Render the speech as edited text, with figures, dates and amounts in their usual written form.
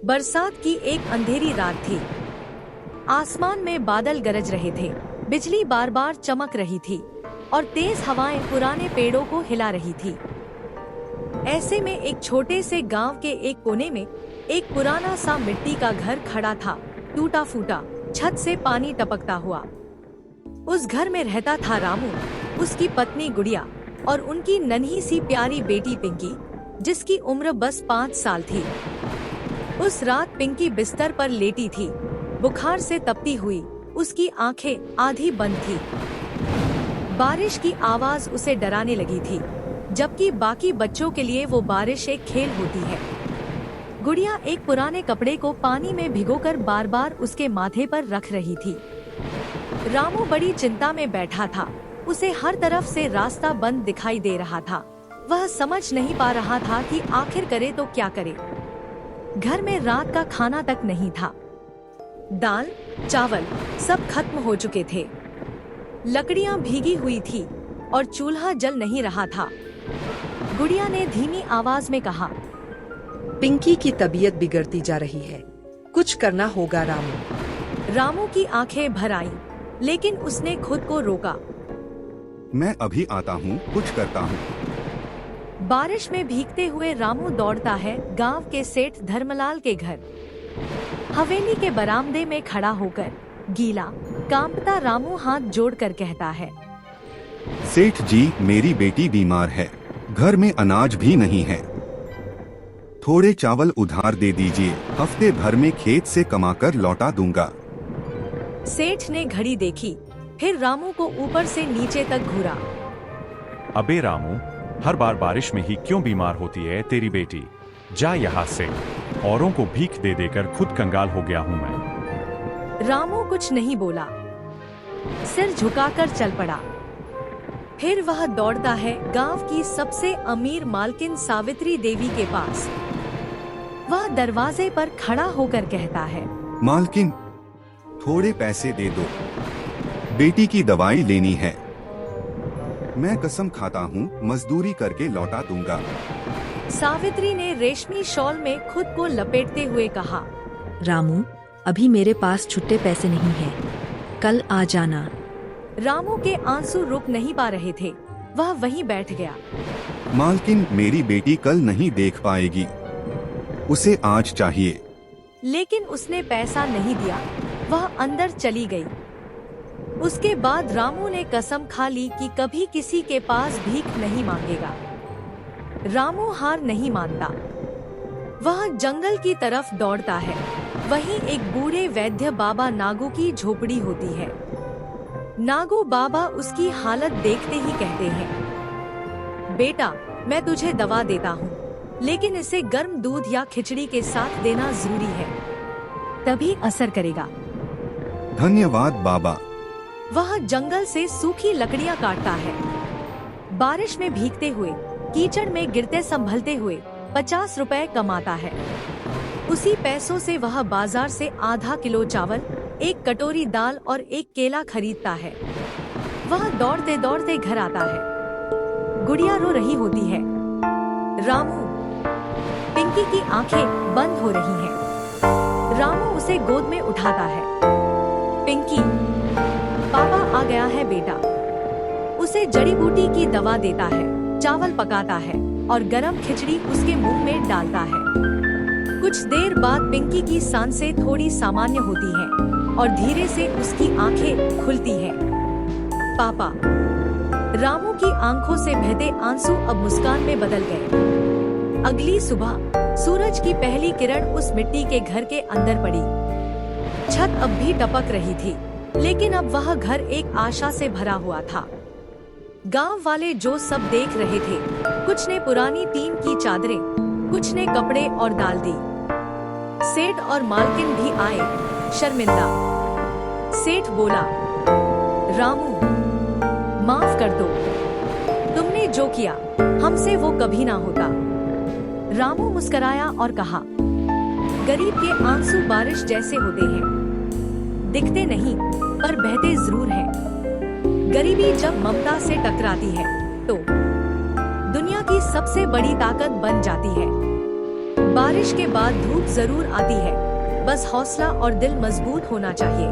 बरसात की एक अंधेरी रात थी। आसमान में बादल गरज रहे थे, बिजली बार बार चमक रही थी और तेज हवाएं पुराने पेड़ों को हिला रही थी। ऐसे में एक छोटे से गांव के एक कोने में एक पुराना सा मिट्टी का घर खड़ा था, टूटा फूटा, छत से पानी टपकता हुआ। उस घर में रहता था रामू, उसकी पत्नी गुड़िया और उनकी नन्ही सी प्यारी बेटी पिंकी, जिसकी उम्र बस 5 साल थी। उस रात पिंकी बिस्तर पर लेटी थी, बुखार से तपती हुई, उसकी आंखें आधी बंद थी। बारिश की आवाज उसे डराने लगी थी, जबकि बाकी बच्चों के लिए वो बारिश एक खेल होती है। गुड़िया एक पुराने कपड़े को पानी में भिगोकर बार बार उसके माथे पर रख रही थी। रामू बड़ी चिंता में बैठा था, उसे हर तरफ से रास्ता बंद दिखाई दे रहा था। वह समझ नहीं पा रहा था कि आखिर करे तो क्या करे। घर में रात का खाना तक नहीं था, दाल चावल सब खत्म हो चुके थे। लकड़ियां भीगी हुई थी और चूल्हा जल नहीं रहा था। गुड़िया ने धीमी आवाज में कहा, पिंकी की तबीयत बिगड़ती जा रही है, कुछ करना होगा रामू। रामू की आंखें भर आईं, लेकिन उसने खुद को रोका। मैं अभी आता हूँ, कुछ करता हूँ। बारिश में भीगते हुए रामू दौड़ता है गांव के सेठ धर्मलाल के घर। हवेली के बरामदे में खड़ा होकर गीला कांपता रामू हाथ जोड़कर कहता है, सेठ जी, मेरी बेटी बीमार है, घर में अनाज भी नहीं है, थोड़े चावल उधार दे दीजिए, हफ्ते भर में खेत से कमाकर लौटा दूंगा। सेठ ने घड़ी देखी, फिर रामू को ऊपर से नीचे तक घूरा। अबे रामू, हर बार बारिश में ही क्यों बीमार होती है तेरी बेटी? जा यहाँ से, औरों को भीख दे देकर खुद कंगाल हो गया हूँ मैं। रामू कुछ नहीं बोला, सिर झुकाकर चल पड़ा। फिर वह दौड़ता है गांव की सबसे अमीर मालकिन सावित्री देवी के पास। वह दरवाजे पर खड़ा होकर कहता है, मालकिन, थोड़े पैसे दे दो, बेटी की दवाई लेनी है। मैं कसम खाता हूँ मजदूरी करके लौटा दूंगा। सावित्री ने रेशमी शॉल में खुद को लपेटते हुए कहा, रामू, अभी मेरे पास छुट्टे पैसे नहीं हैं, कल आ जाना। रामू के आंसू रुक नहीं पा रहे थे, वह वहीं बैठ गया। मालकिन, मेरी बेटी कल नहीं देख पाएगी, उसे आज चाहिए। लेकिन उसने पैसा नहीं दिया, वह अंदर चली गई। उसके बाद रामू ने कसम खा ली कि कभी किसी के पास भीख नहीं मांगेगा। रामू हार नहीं मानता, वह जंगल की तरफ दौड़ता है। वहीं एक बूढ़े वैद्य बाबा नागू की झोपड़ी होती है। नागू बाबा उसकी हालत देखते ही कहते हैं, बेटा, मैं तुझे दवा देता हूँ, लेकिन इसे गर्म दूध या खिचड़ी के साथ देना जरूरी है, तभी असर करेगा। धन्यवाद बाबा। वह जंगल से सूखी लकड़ियां काटता है। बारिश में भीगते हुए, कीचड़ में गिरते संभलते हुए 50 रुपए कमाता है। उसी पैसों से वह बाजार से आधा किलो चावल, एक कटोरी दाल और एक केला खरीदता है। वह दौड़ते दौड़ते घर आता है। गुड़िया रो रही होती है। रामू, पिंकी की आंखें बंद हो रही हैं। रामू उसे गोद में उठाता है। पिंकी, पापा आ गया है बेटा। उसे जड़ी बूटी की दवा देता है, चावल पकाता है और गरम खिचड़ी उसके मुंह में डालता है। कुछ देर बाद पिंकी की सांसें थोड़ी सामान्य होती हैं और धीरे से उसकी आंखें खुलती हैं। पापा। रामू की आंखों से बहते आंसू अब मुस्कान में बदल गए। अगली सुबह सूरज की पहली किरण उस मिट्टी के घर के अंदर पड़ी। छत अब भी टपक रही थी, लेकिन अब वह घर एक आशा से भरा हुआ था। गांव वाले जो सब देख रहे थे, कुछ ने पुरानी टीन की चादरें, कुछ ने कपड़े और दाल दी। सेठ और मालकिन भी आए, शर्मिंदा। सेठ बोला, रामू, माफ कर दो, तुमने जो किया हमसे वो कभी ना होता। रामू मुस्कराया और कहा, गरीब के आंसू बारिश जैसे होते हैं, दिखते नहीं पर बहते जरूर हैं। गरीबी जब ममता से टकराती है तो दुनिया की सबसे बड़ी ताकत बन जाती है। बारिश के बाद धूप जरूर आती है, बस हौसला और दिल मजबूत होना चाहिए।